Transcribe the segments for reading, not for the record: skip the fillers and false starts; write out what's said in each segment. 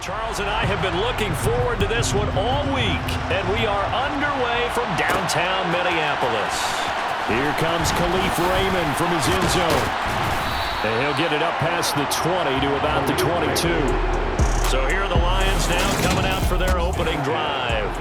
Charles and I have been looking forward to this one all week, and we are underway from downtown Minneapolis. Here comes Khalif Raymond from his end zone. And he'll get it up past the 20 to about the 22. So here are the Lions now coming out for their opening drive.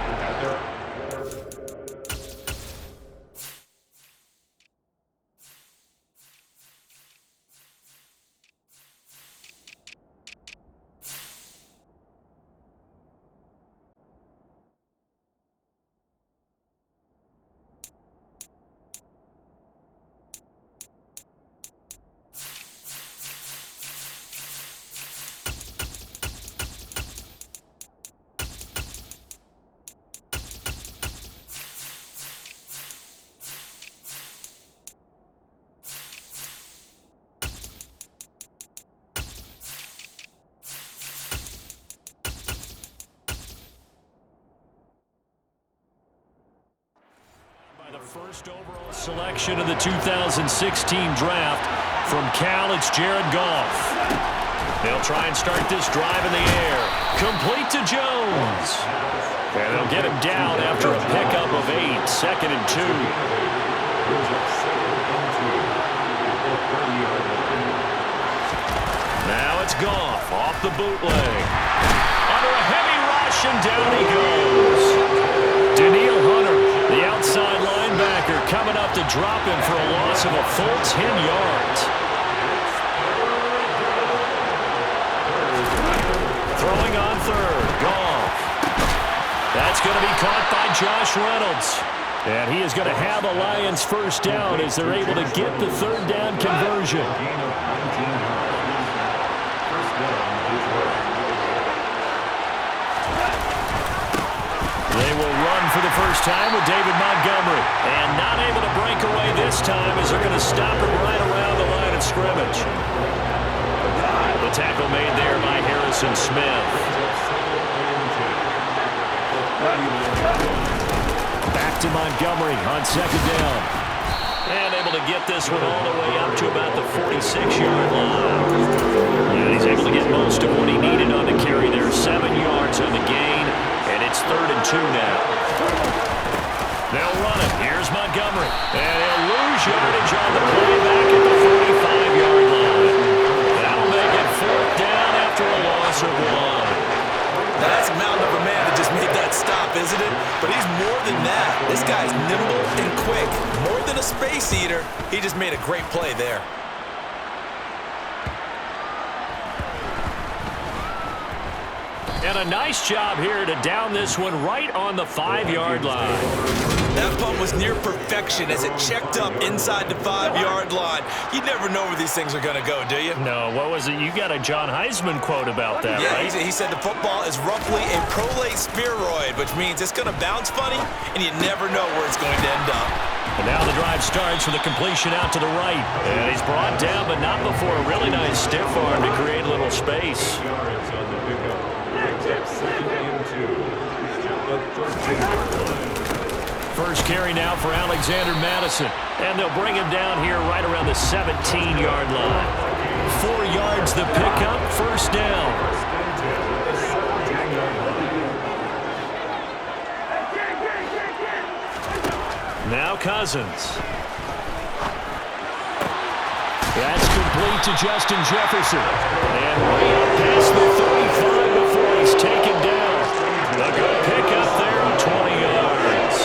First overall selection of the 2016 draft from Cal, it's Jared Goff. They'll try and start this drive in the air. Complete to Jones. And they'll get him down after a pickup of 8, 2nd and 2. Now it's Goff off the bootleg. Under a heavy rush, and down he goes. Daniil Hunter, the outside linebacker, coming up to drop him for a loss of a full 10 yards. Throwing on third, Goff. That's going to be caught by Josh Reynolds. And he is going to have a Lions first down as they're able to get the third down conversion. They will run for the first time with David Montgomery. And not able to break away this time as they're going to stop him right around the line of scrimmage. The tackle made there by Harrison Smith. Back to Montgomery on second down. And able to get this one all the way up to about the 46-yard line. And he's able to get most of what he needed on the carry there. 7 yards on the gain. And it's 3rd and 2 now. They'll run it. Here's Montgomery. And he'll lose yardage on the play back at the 45-yard line. That'll make it 4th down after a loss of 1. That's a mountain of a man that just made that stop, isn't it? But he's more than that. This guy's nimble and quick. More than a space eater. He just made a great play there. And a nice job here to down this one right on the 5-yard line. That punt was near perfection as it checked up inside the 5-yard line. You never know where these things are going to go, do you? No, what was it? You got a John Heisman quote about that, yeah, right? He said the football is roughly a prolate spheroid, which means it's going to bounce funny, and you never know where it's going to end up. And now the drive starts with a completion out to the right. And he's brought down, but not before a really nice stiff arm to create a little space. First carry now for Alexander Madison. And they'll bring him down here right around the 17-yard line. 4 yards the pickup, first down. Now Cousins. That's complete to Justin Jefferson. And way up past the 35 before he's taken down. A good pickup there of 20 yards.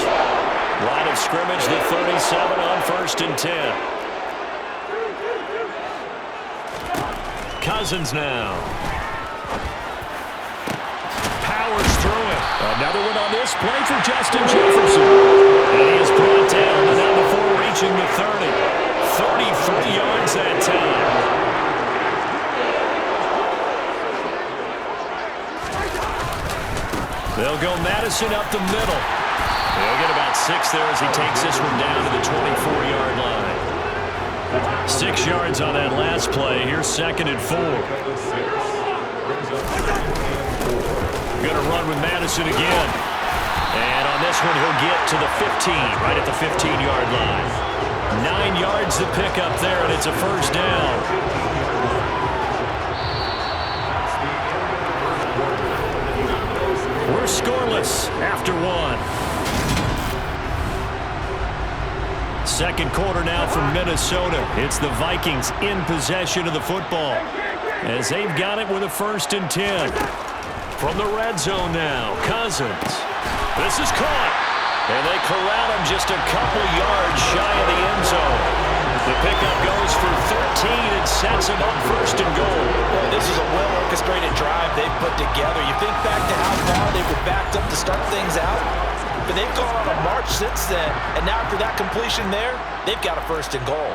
Line of scrimmage, the 37 on 1st and 10. Cousins now. Powers through it. Another one on this play for Justin Jefferson. And he is brought down, but not before reaching the 30. 33 yards that time. They'll go Madison up the middle. They'll get about 6 there as he takes this one down to the 24-yard line. 6 yards on that last play. Here's 2nd and 4. Going to run with Madison again. And on this one, he'll get to the 15, right at the 15-yard line. 9 yards to pick up there, and it's a first down. second quarter now from Minnesota. It's the Vikings in possession of the football as they've got it with a 1st and 10. From the red zone now, Cousins. This is caught. And they corral him just a couple yards shy of the end zone. The pickup goes for 13 and sets him up 1st and goal. Boy, this is a well-orchestrated drive they've put together. You think back to how far they were backed up to start things out, but they've gone on a march since then. And now after that completion there, they've got a 1st and goal.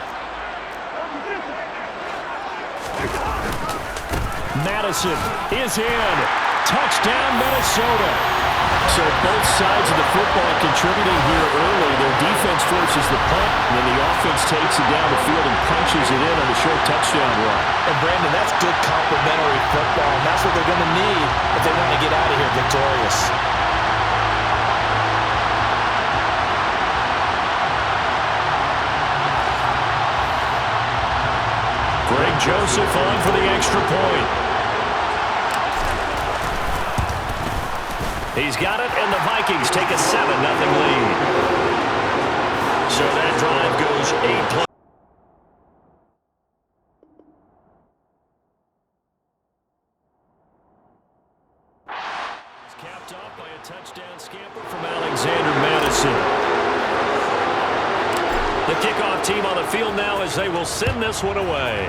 Madison is in. Touchdown, Minnesota. So both sides of the football contributing here early. Their defense forces the punt, and then the offense takes it down the field and punches it in on the short touchdown run. And Brandon, that's good complementary football, and that's what they're going to need if they want to get out of here victorious. Greg Joseph on for the extra point. He's got it, and the Vikings take a 7-0 lead. So that drive goes 8 plays. It's capped off by a touchdown scamper from Alexander Madison. The kickoff team on the field now as they will send this one away.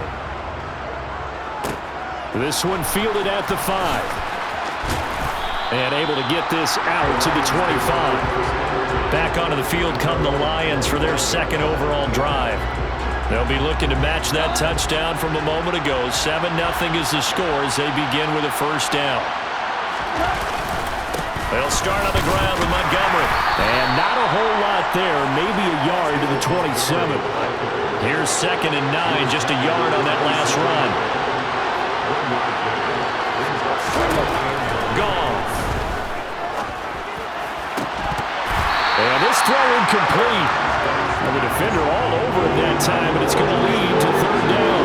This one fielded at the 5. And able to get this out to the 25. Back onto the field come the Lions for their 2nd overall drive. They'll be looking to match that touchdown from a moment ago. 7-0 is the score as they begin with a 1st down. They'll start on the ground with Montgomery. And not a whole lot there. Maybe a yard to the 27. Here's 2nd and 9. Just a yard on that last run. Gone. And this throw incomplete. And the defender all over it that time, and it's going to lead to 3rd down.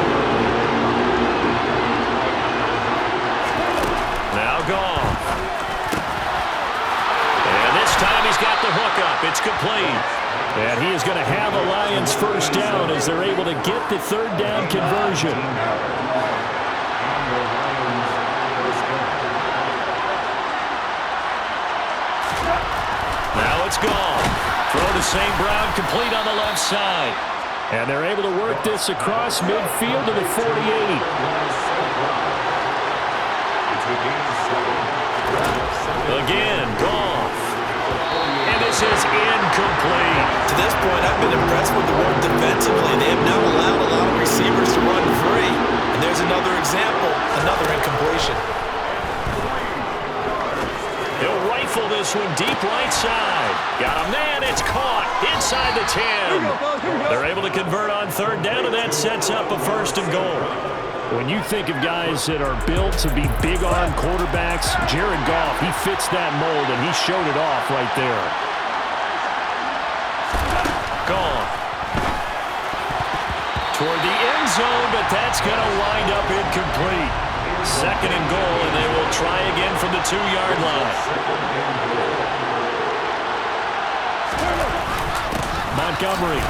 Now gone. And this time he's got the hook up. It's complete. And he is going to have a Lions 1st down as they're able to get the 3rd down conversion. Now it's gone. Throw to St. Brown, complete on the left side. And they're able to work this across midfield to the 48. Again, Goff. And this is incomplete. To this point, I've been impressed with the work defensively. They have now allowed a lot of receivers to run free. And there's another example, another incompletion. He'll rifle this one deep right side. Got a man, it's caught inside the 10. They're able to convert on 3rd down, and that sets up a 1st and goal. When you think of guys that are built to be big-arm quarterbacks, Jared Goff, he fits that mold, and he showed it off right there. Gone. Toward the end zone, but that's going to wind up incomplete. 2nd and goal, and they will try again from the 2-yard line. Montgomery.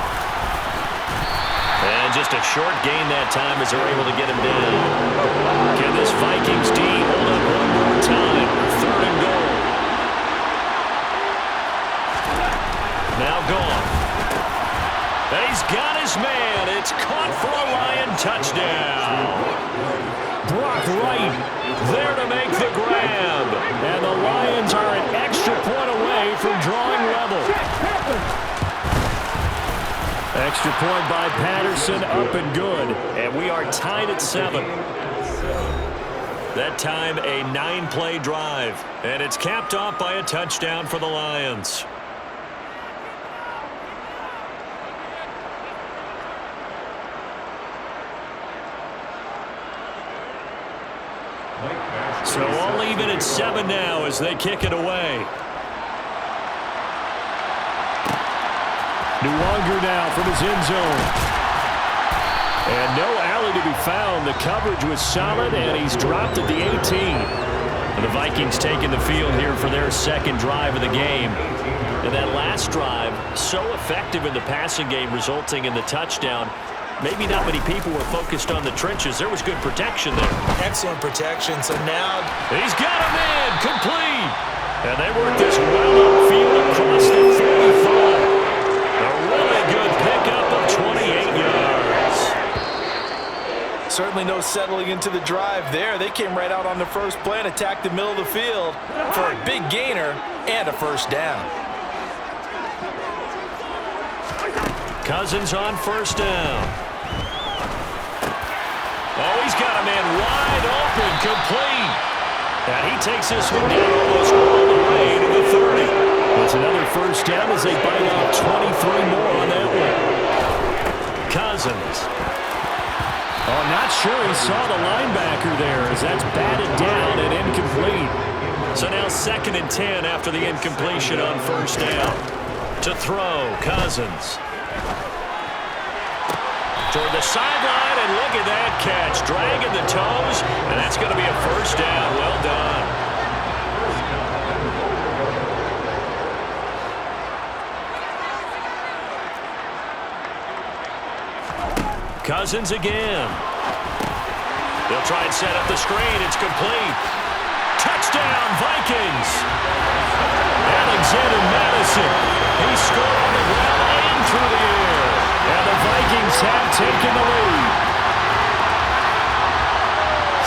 And just a short gain that time as they're able to get him down. Can this Vikings D hold up one more time? 3rd and goal. Now gone. He's got his man. It's caught for a Lion touchdown. Brock Wright there to make the grab. And the Lions are an extra point away from drawing level. Extra point by Patterson, up and good. And we are tied at 7. That time a 9-play drive. And it's capped off by a touchdown for the Lions. So all even at 7 now as they kick it away. Nwanger now from his end zone. And no alley to be found. The coverage was solid, and he's dropped at the 18. And the Vikings taking the field here for their 2nd drive of the game. And that last drive, so effective in the passing game, resulting in the touchdown. Maybe not many people were focused on the trenches. There was good protection there. Excellent protection. So now he's got a man complete. And they work this well upfield across the 35. A really good pickup of 28 yards. Certainly no settling into the drive there. They came right out on the first play and attacked the middle of the field for a big gainer and a first down. Cousins on first down. Oh, he's got a man wide open, complete. And he takes this one down almost all the way to the 30. It's another first down as they bite off 23 more on that one. Cousins. Oh, not sure he saw the linebacker there as that's batted down and incomplete. So now 2nd and 10 after the incompletion on first down. To throw, Cousins. Toward the sideline, and look at that catch. Dragging the toes, and that's going to be a first down. Well done. Cousins again. They'll try and set up the screen. It's complete. Touchdown, Vikings. Alexander Madison. He scored on the ground and through the air. And the Vikings have taken the lead.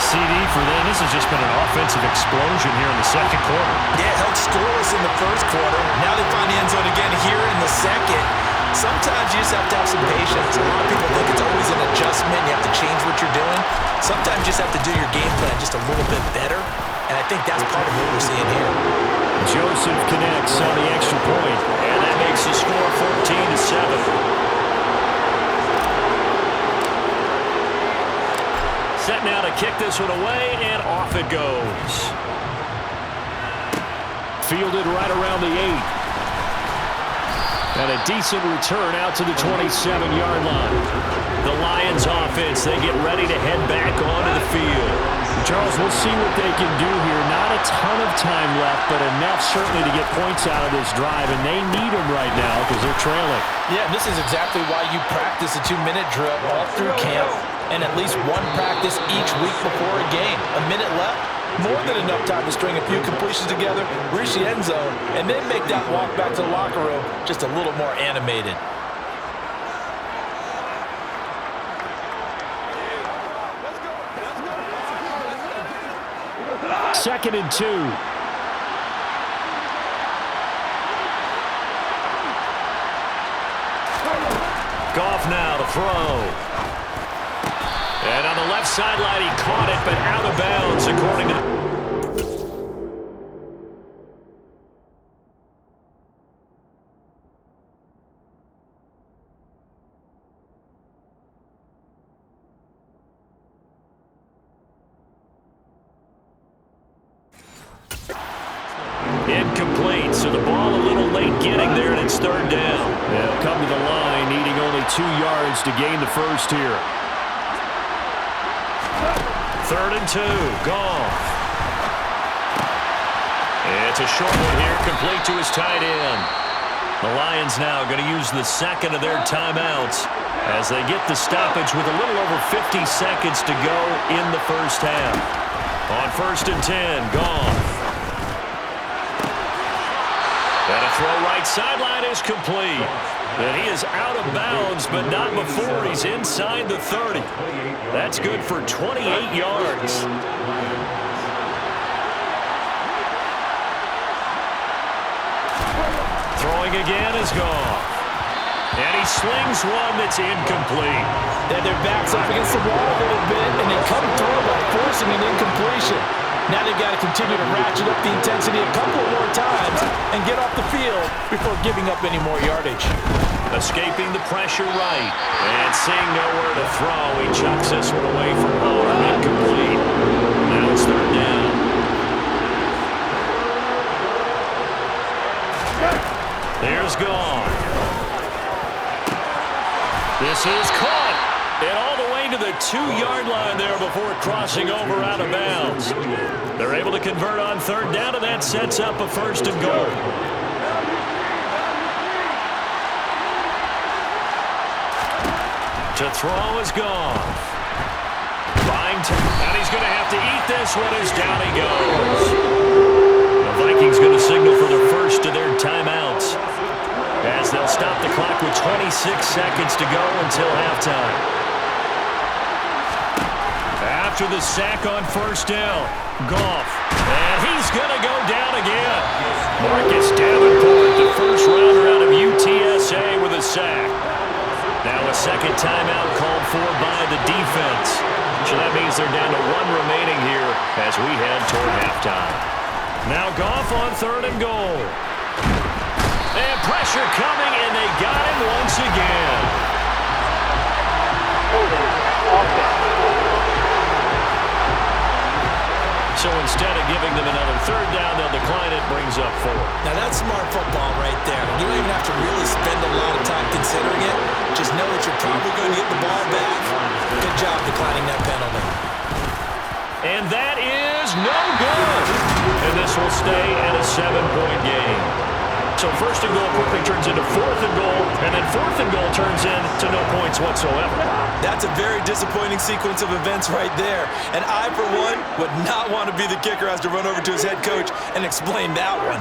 CD for them. This has just been an offensive explosion here in the second quarter. Yeah, held scoreless in the first quarter. Now they find the end zone again here in the second. Sometimes you just have to have some patience. A lot of people think it's always an adjustment. You have to change what you're doing. Sometimes you just have to do your game plan just a little bit better. And I think that's part of what we're seeing here. Joseph connects on the extra point. And that makes the score 14-7. Set now to kick this one away, and off it goes. Fielded right around the 8. And a decent return out to the 27-yard line. The Lions offense, they get ready to head back onto the field. Charles, we'll see what they can do here. Not a ton of time left, but enough certainly to get points out of this drive, and they need them right now because they're trailing. Yeah, and this is exactly why you practice a 2-minute drill all through camp and at least one practice each week before a game. A minute left, more than enough time to string a few completions together, reach the end zone, and then make that walk back to the locker room just a little more animated. Second and 2. Goff now to throw. And on the left sideline, he caught it, but out of bounds, according to... Incomplete, so the ball a little late getting there, and it's 3rd down. They'll come to the line, needing only 2 yards to gain the first here. 3rd and 2, Goff. It's a short one here, complete to his tight end. The Lions now going to use the second of their timeouts as they get the stoppage with a little over 50 seconds to go in the first half. On 1st and 10, Goff. And a throw right sideline is complete. And he is out of bounds, but not before he's inside the 30. That's good for 28 yards. Throwing again is Goff. And he slings one that's incomplete. Then their backs up against the wall a little bit, and they come through by forcing an incompletion. Now they've got to continue to ratchet up the intensity a couple more times and get off the field before giving up any more yardage. Escaping the pressure right. And seeing nowhere to throw, he chucks this one away from home. Incomplete. Now it's 3rd down. There's Goff. This is caught. And all the way to the 2-yard line there before crossing over out of bounds. They're able to convert on 3rd down, and that sets up a 1st and goal. To throw is gone. And he's going to have to eat this one as down he goes. The Vikings going to signal for the first of their timeouts as they'll stop the clock with 26 seconds to go until halftime. After the sack on first down, Goff. And he's going to go down again. Marcus Davenport, the first rounder out of UTSA with a sack. Now a second timeout called for by the defense. So that means they're down to one remaining here as we head toward halftime. Now Goff on third and goal. And pressure coming, and they got him once again. So instead of giving them another third down, they'll decline it, brings up 4. Now that's smart football right there. You don't even have to really spend a lot of time considering it. Just know that you're probably going to get the ball back. Good job declining that penalty. And that is no good. And this will stay at a 7-point game. So first and goal quickly turns into fourth and goal, and then fourth and goal turns into no points whatsoever. That's a very disappointing sequence of events right there. And I, for one, would not want to be the kicker has to run over to his head coach and explain that one.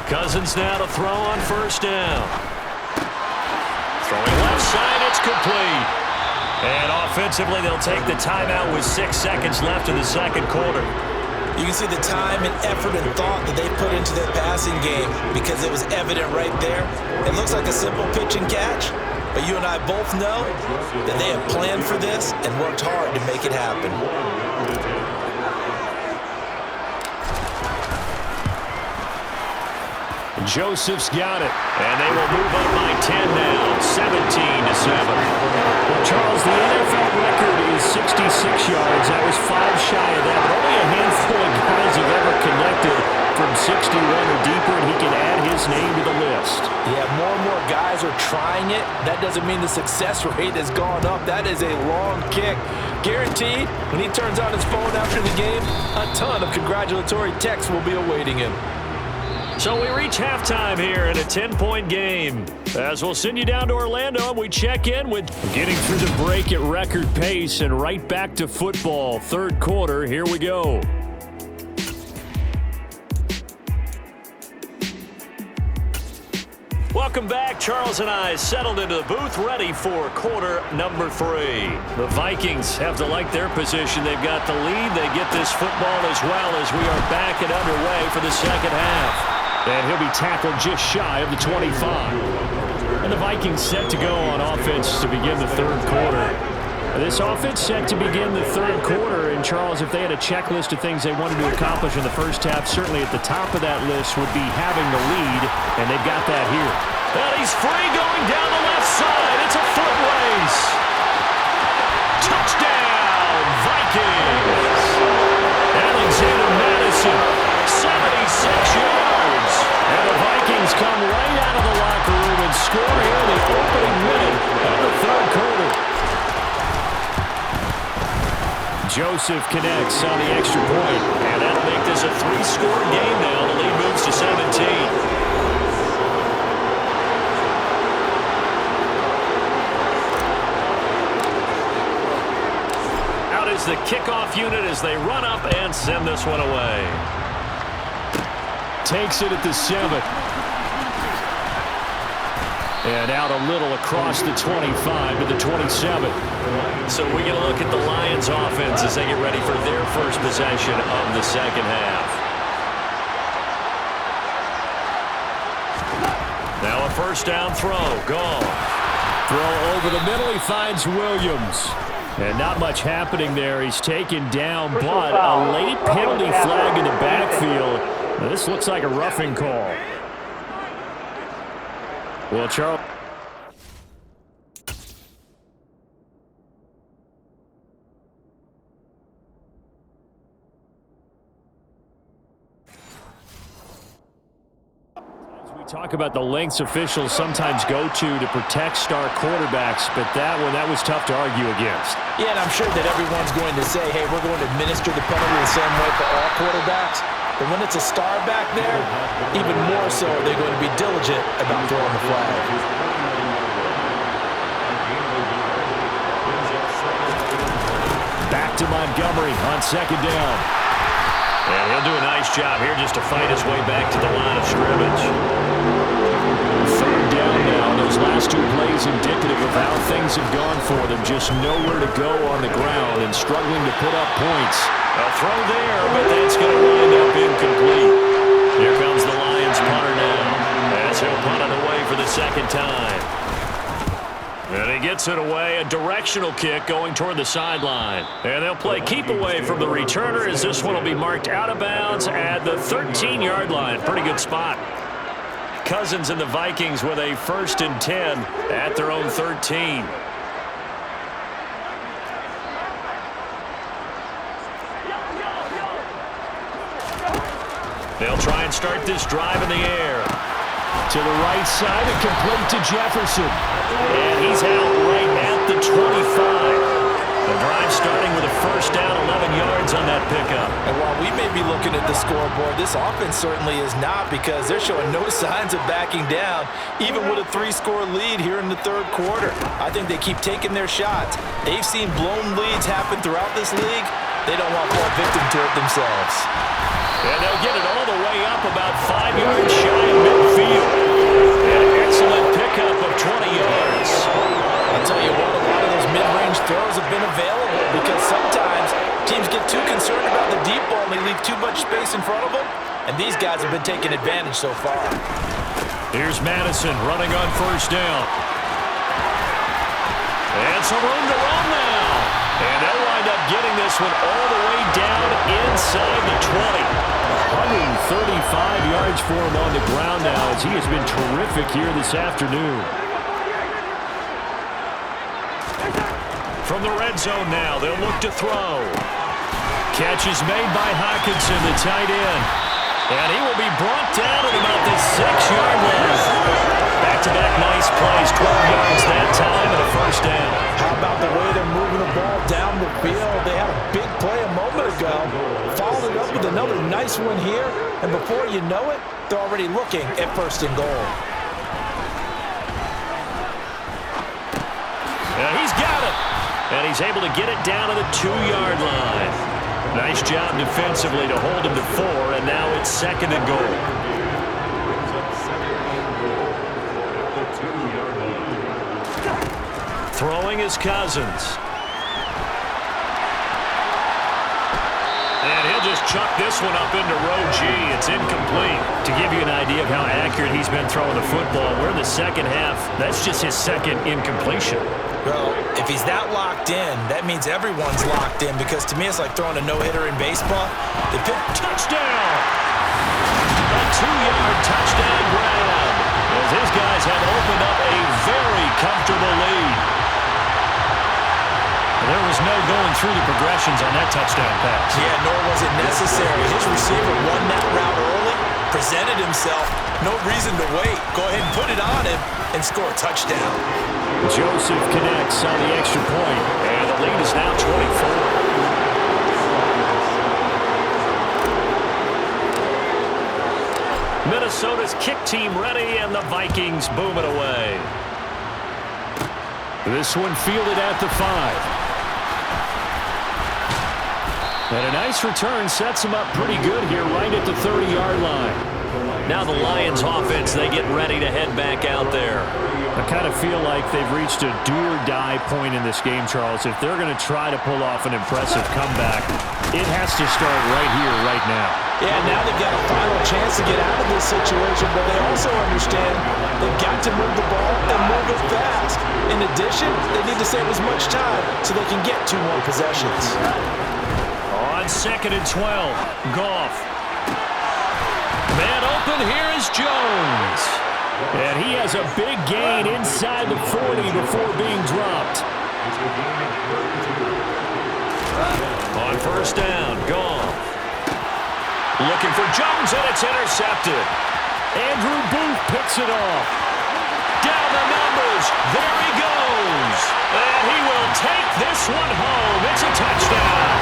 Cousins now to throw on first down. Throwing left side, it's complete. And offensively, they'll take the timeout with 6 seconds left in the second quarter. You can see the time and effort and thought that they put into their passing game because it was evident right there. It looks like a simple pitch and catch, but you and I both know that they have planned for this and worked hard to make it happen. Joseph's got it, and they will move up by 10 now, 17-7. Well, Charles, the NFL record is 66 yards. That was 5 shy of that, but only a handful of guys have ever connected from 61 or deeper, and he can add his name to the list. Yeah, more and more guys are trying it. That doesn't mean the success rate has gone up. That is a long kick. Guaranteed, when he turns on his phone after the game, a ton of congratulatory texts will be awaiting him. So we reach halftime here in a 10-point game. As we'll send you down to Orlando, and we check in with getting through the break at record pace and right back to football. Third quarter, here we go. Welcome back. Charles and I settled into the booth, ready for quarter number 3. The Vikings have to like their position. They've got the lead. They get this football as well as we are back and underway for the second half. And he'll be tackled just shy of the 25. And the Vikings set to go on offense to begin the third quarter. This offense set to begin the third quarter. And, Charles, if they had a checklist of things they wanted to accomplish in the first half, certainly at the top of that list would be having the lead, and they've got that here. And he's free going down the left side. It's a foot race. Touchdown, Vikings. Alexander Madison, 76 yards. And the Vikings come right out of the locker room and score here in the opening minute of the third quarter. Joseph connects on the extra point, and that'll make this a 3-score game now. The lead moves to 17. Out is the kickoff unit as they run up and send this one away. Takes it at the 7. And out a little across the 25 to the 27. So we get a look at the Lions offense as they get ready for their first possession of the second half. Now a first down throw. Gone. Throw over the middle. He finds Williams. And not much happening there. He's taken down, but a late penalty flag in the backfield. Now, this looks like a roughing call. Well, Charles. Talk about the lengths officials sometimes go to protect star quarterbacks, but that was tough to argue against. Yeah, and I'm sure that everyone's going to say, hey, we're going to administer the penalty the same way for all quarterbacks. But when it's a star back there, even more so are they going to be diligent about throwing the flag. Back to Montgomery on second down. And he'll do a nice job here just to fight his way back to the line of scrimmage. Third down now. Those last two plays indicative of how things have gone for them. Just nowhere to go on the ground and struggling to put up points. A throw there, but that's going to wind up incomplete. Here comes the Lions punter now, as he'll punt it away for the second time. And he gets it away, a directional kick going toward the sideline. And they'll play keep away from the returner as this one will be marked out of bounds at the 13-yard line. Pretty good spot. Cousins and the Vikings with a 1st and 10 at their own 13. They'll try and start this drive in the air. To the right side and complete to Jefferson. And he's out right at the 25. The drive starting with a 1st down, 11 yards on that pickup. And while we may be looking at the scoreboard, this offense certainly is not, because they're showing no signs of backing down, even with a 3-score lead here in the third quarter. I think they keep taking their shots. They've seen blown leads happen throughout this league. They don't want to fall victim to it themselves. And they'll get it all the way up about 5 yards shy of midfield. And an excellent pickup of 20 yards. I'll tell you what, a lot of those mid-range throws have been available because sometimes teams get too concerned about the deep ball and they leave too much space in front of them. And these guys have been taking advantage so far. Here's Madison running on 1st down. And some room to run now. And they'll wind up getting this one all the way down inside the 20. 135 yards for him on the ground now as he has been terrific here this afternoon. From the red zone now, they'll look to throw. Catch is made by Hockenson, the tight end. And he will be brought down at about the 6-yard line. Back-to-back nice plays, 12 yards that time and a 1st down. How about the way they're moving the ball down the field? They had a big play a moment ago. Followed it up with another nice one here. And before you know it, they're already looking at 1st and goal. And he's got it. And he's able to get it down to the 2-yard line. Nice job defensively to hold him to 4, and now it's 2nd and goal. Throwing is Cousins. And he'll just chuck this one up into row G. It's incomplete. To give you an idea of how accurate he's been throwing the football, we're in the second half. That's just his 2nd incompletion. Well, if he's that locked in, that means everyone's locked in, because to me it's like throwing a no-hitter in baseball. The touchdown! A 2-yard touchdown grab as his guys have opened up a very comfortable lead. There was no going through the progressions on that touchdown pass. Yeah, nor was it necessary. His receiver won that route early, presented himself, no reason to wait. Go ahead and put it on him and score a touchdown. Joseph connects on the extra point, and the lead is now 24. Minnesota's kick team ready, and the Vikings boom it away. This one fielded at the 5. And a nice return sets them up pretty good here right at the 30-yard line. Now the Lions offense, they get ready to head back out there. I kind of feel like they've reached a do-or-die point in this game, Charles. If they're going to try to pull off an impressive comeback, it has to start right here, right now. Yeah, now they've got a final chance to get out of this situation, but they also understand they've got to move the ball and move it fast. In addition, they need to save as much time so they can get 2 more possessions. On 2nd and 12, Goff. Man open, here is Jones. And he has a big gain inside the 40 before being dropped. On 1st down, Goff. Looking for Jones, and it's intercepted. Andrew Booth picks it off. Down the numbers. There he goes. And he will take this one home. It's a touchdown.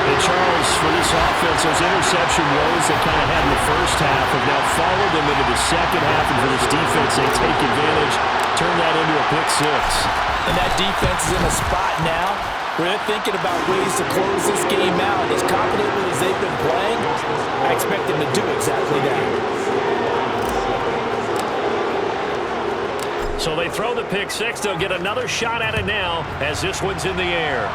And Charles, for this offense, defense, those interception woes they kind of had in the first half have now followed them into the second half, and for this defense, they take advantage, turn that into a pick six. And that defense is in a spot now where they're thinking about ways to close this game out. As confidently as they've been playing, I expect them to do exactly that. So they throw the pick six. They'll get another shot at it now as this one's in the air.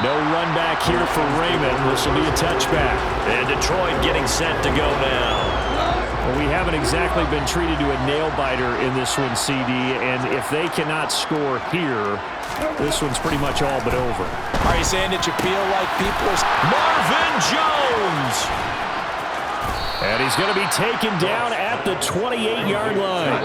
No run back here for Raymond. This will be a touchback. And Detroit getting set to go now. Well, we haven't exactly been treated to a nail-biter in this one, CD, and if they cannot score here, this one's pretty much all but over. Are you saying that you feel like people are... Marvin Jones! And he's going to be taken down at the 28-yard line.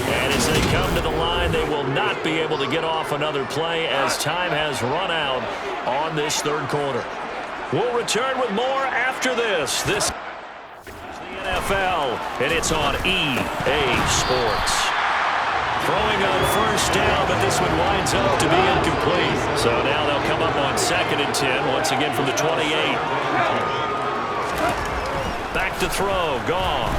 And as they come to the line, they will not be able to get off another play as time has run out on this third quarter. We'll return with more after this. This is the NFL, and it's on EA Sports. Throwing on first down, but this one winds up to be incomplete. So now they'll come up on 2nd and 10, once again from the 28. Back to throw, Goff.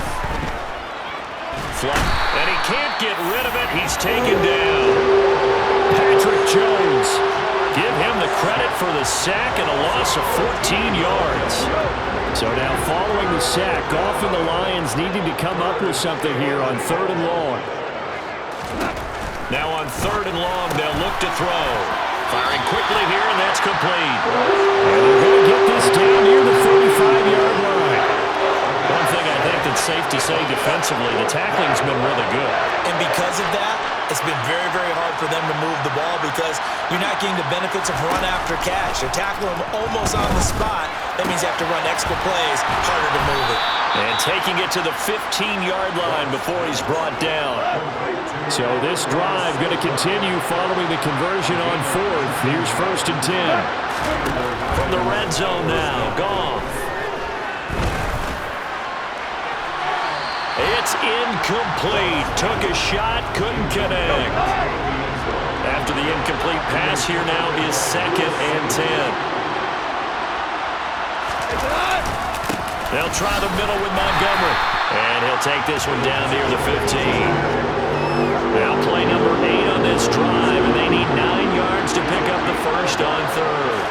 And he can't get rid of it. He's taken down. Patrick Jones. Give him the credit for the sack and a loss of 14 yards. So now following the sack, Goff and the Lions needing to come up with something here on 3rd and long. Now on 3rd and long, they'll look to throw. Firing quickly here, and that's complete. And they're going to get this down near the 35-yard line. One thing I think that's safe to say defensively, the tackling's been really good. And because of that, it's been very, very hard for them to move the ball because you're not getting the benefits of run after catch. They're tackling them almost on the spot. That means you have to run extra plays, harder to move it. And taking it to the 15-yard line before he's brought down. So this drive going to continue following the conversion on 4th. Here's 1st and 10. From the red zone now, Goff. It's incomplete. Took a shot, couldn't connect. After the incomplete pass, here now is 2nd and 10. They'll try the middle with Montgomery. And he'll take this one down near the 15. Now play number 8 on this drive, and they need 9 yards to pick up the first on 3rd.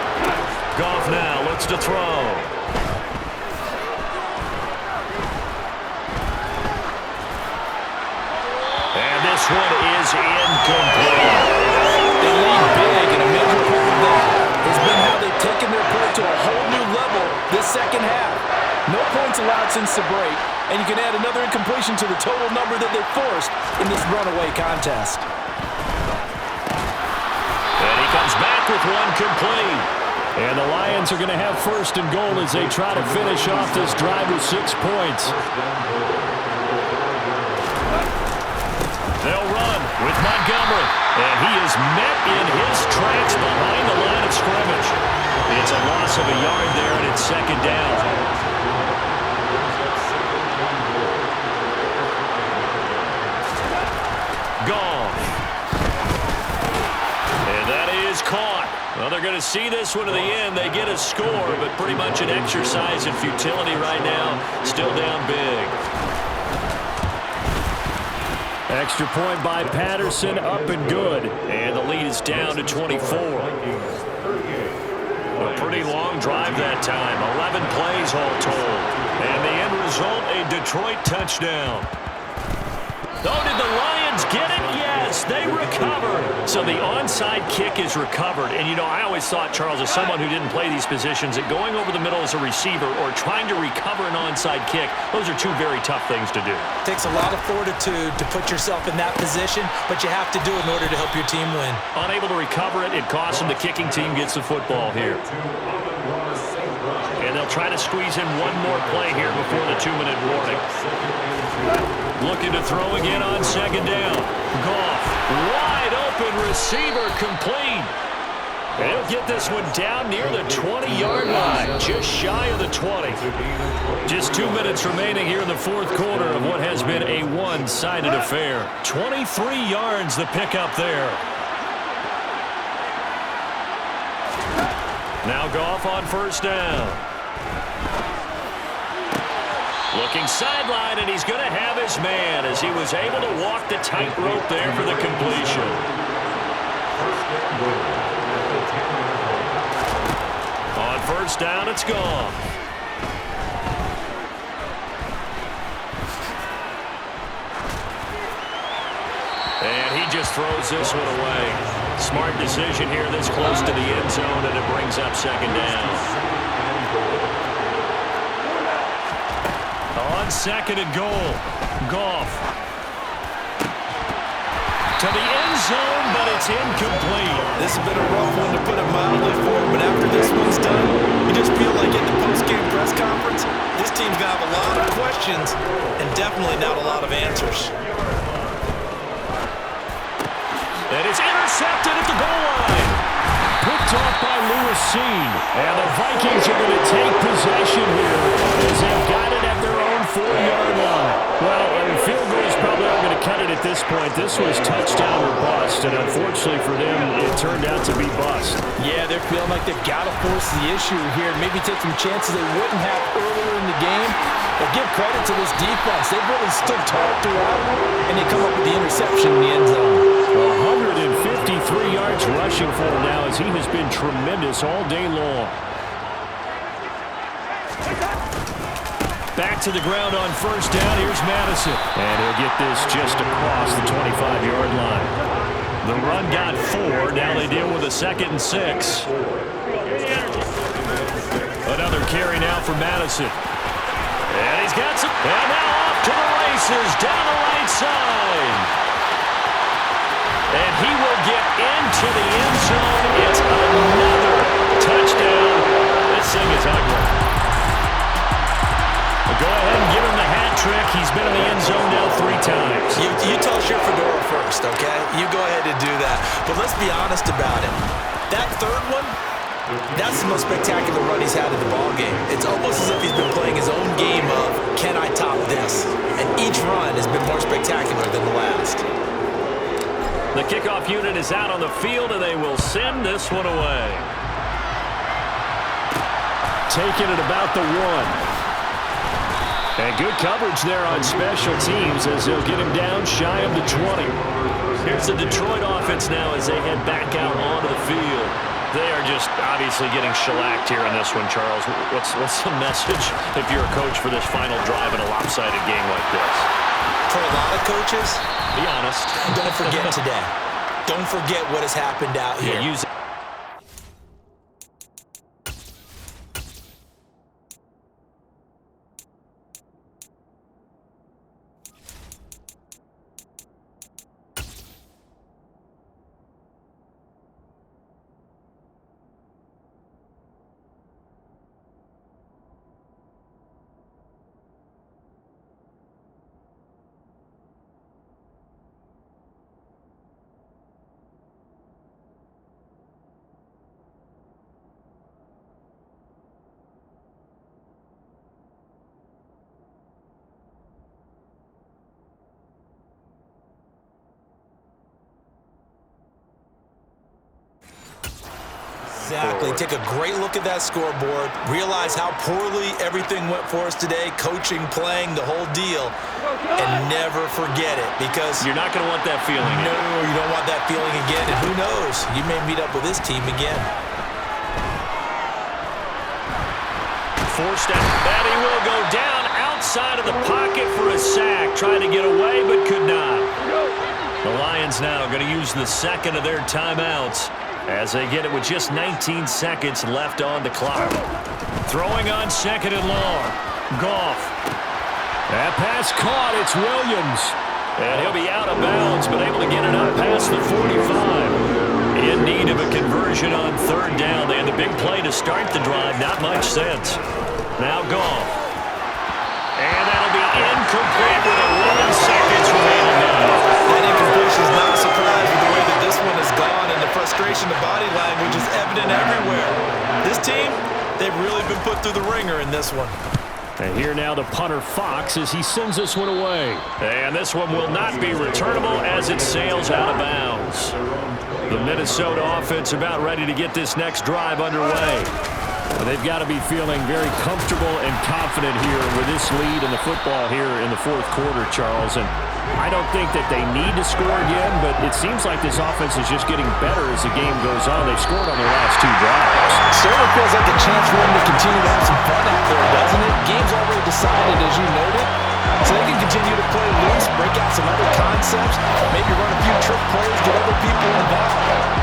Goff now looks to throw. This one is incomplete. They lead big, and a major part of that has been how they've taken their play to a whole new level this second half. No points allowed since the break, and you can add another incompletion to the total number that they forced in this runaway contest. And he comes back with one complete. And the Lions are going to have 1st and goal as they try to finish off this drive with 6 points. They'll run with Montgomery, and he is met in his tracks behind the line of scrimmage. It's a loss of a yard there, and it's 2nd down. Goff. And that is caught. Well, they're going to see this one to the end. They get a score, but pretty much an exercise in futility right now. Still down big. Extra point by Patterson, up and good. And the lead is down to 24. A pretty long drive that time. 11 plays all told. And the end result, a Detroit touchdown. Oh, did the Lions get it? Yes, they recover. So the onside kick is recovered. And, you know, I always thought, Charles, as someone who didn't play these positions, that going over the middle as a receiver or trying to recover an onside kick, those are two very tough things to do. It takes a lot of fortitude to put yourself in that position, but you have to do it in order to help your team win. Unable to recover it, it costs them. The kicking team gets the football here. And they'll try to squeeze in one more play here before the 2-minute warning. Looking to throw again on 2nd down. Goff, wide open receiver, complete. And he'll get this one down near the 20-yard line, just shy of the 20. Just 2 minutes remaining here in the 4th quarter of what has been a one-sided affair. 23 yards the pickup there. Now Goff on first down. Looking sideline, and he's going to have his man as he was able to walk the tightrope there for the completion. On first down, it's Goff. And he just throws this one away. Smart decision here this close to the end zone, and it brings up second down. On second and goal, Goff. To the end zone, but it's incomplete. This has been a rough one to put it mildly for him, but after this one's done, you just feel like in the post-game press conference, this team's going to have a lot of questions and definitely not a lot of answers. And it's intercepted at the goal line. Picked off by Lewis Seen. And the Vikings are going to take possession here as they've got it at their own 4-yard line. Well, the field goal is probably not going to cut it at this point. This was touchdown or bust, and unfortunately for them, it turned out to be bust. Yeah, they're feeling like they've got to force the issue here and maybe take some chances they wouldn't have earlier in the game. But give credit to this defense. They've really stood tall throughout, and they come up with the interception in the end zone. 153 yards rushing for him now as he has been tremendous all day long. Back to the ground on first down. Here's Madison. And he'll get this just across the 25-yard line. The run got 4. Now they deal with a 2nd and 6. Another carry now for Madison. And he's got some. And now off to the races down the right side. And he will get into the end zone. It's another touchdown. This thing is ugly. Go ahead and give him the hat trick. He's been in the end zone now 3 times. You toss your fedora first, okay? You go ahead and do that. But let's be honest about it. That third one, that's the most spectacular run he's had in the ballgame. It's almost as if he's been playing his own game of, can I top this? And each run has been more spectacular than the last. The kickoff unit is out on the field, and they will send this one away. Taking it about the 1. And good coverage there on special teams as they'll get him down shy of the 20. Here's the Detroit offense now as they head back out onto the field. They are just obviously getting shellacked here in this one, Charles. What's the message if you're a coach for this final drive in a lopsided game like this? For a lot of coaches, be honest. Don't forget today. Don't forget what has happened out here. Use it. Exactly. Take a great look at that scoreboard. Realize how poorly everything went for us today. Coaching, playing, the whole deal. And never forget it because you're not going to want that feeling. No, you don't want that feeling again. And who knows? You may meet up with this team again. Forced out. And he will go down outside of the pocket for a sack. Trying to get away, but could not. The Lions now going to use the second of their timeouts as they get it with just 19 seconds left on the clock. Throwing on second and long. Goff. That pass caught. It's Williams. And he'll be out of bounds, but able to get it up past the 45. In need of a conversion on third down. They had the big play to start the drive. Not much sense. Now Goff. And that'll be incomplete with 11 seconds remaining now. That incompletion is not a surprise with the way that this one has gone, and the frustration, the body language is evident everywhere. This team, they've really been put through the ringer in this one. And here now the punter Fox as he sends this one away. And this one will not be returnable as it sails out of bounds. The Minnesota offense about ready to get this next drive underway. They've got to be feeling very comfortable and confident here with this lead in the football here in the fourth quarter, Charles. And I don't think that they need to score again, but it seems like this offense is just getting better as the game goes on. They've scored on their last 2 drives. Certainly feels like a chance for them to continue to have some fun out there, doesn't it? Game's already decided, as you noted. So they can continue to play loose, break out some other concepts, maybe run a few trick plays, get other people involved.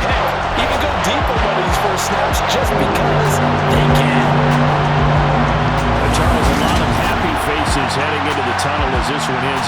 Heck, even go deep on one of these first snaps just because they can. Charles, a lot of happy faces heading into the tunnel as this one ends.